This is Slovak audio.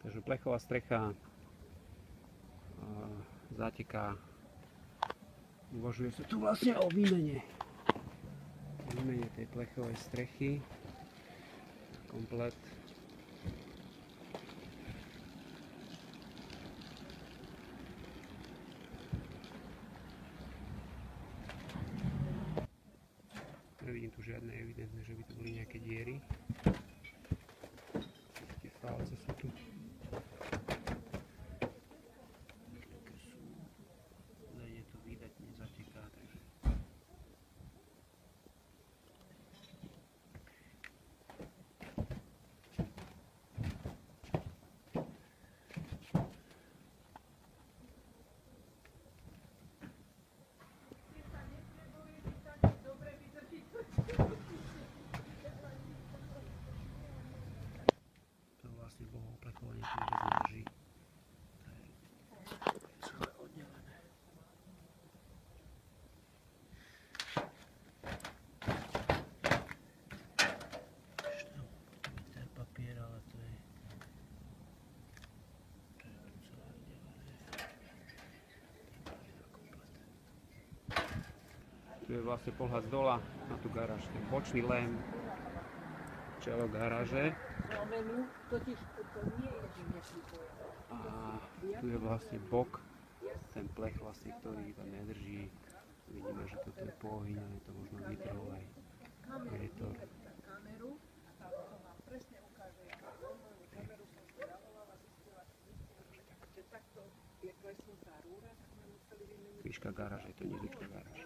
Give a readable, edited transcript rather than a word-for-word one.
Takže plechová strecha zateká. Uvažuje sa tu vlastne o výmene tej plechovej strechy. Komplet. Nevidím tu žiadne evidentné, že by tu boli nejaké diery. Tie fálce sú tu. Je to výdatne zateká, takže bolo oplekovanie tu vôbec nedrží. To je celé oddelené. Meter papier, ale to je tu celé oddelené. Tu je vlastne pohľad z dola na tú garáž, ten bočný lém, čelo garáže. A tu je vlastne bok, ten plech vlastne, ktorý tam nedrží. Vidíme, že toto je pohyňané, to možno vytrhol aj vietor. Výška garáže, to nie je výška garáže.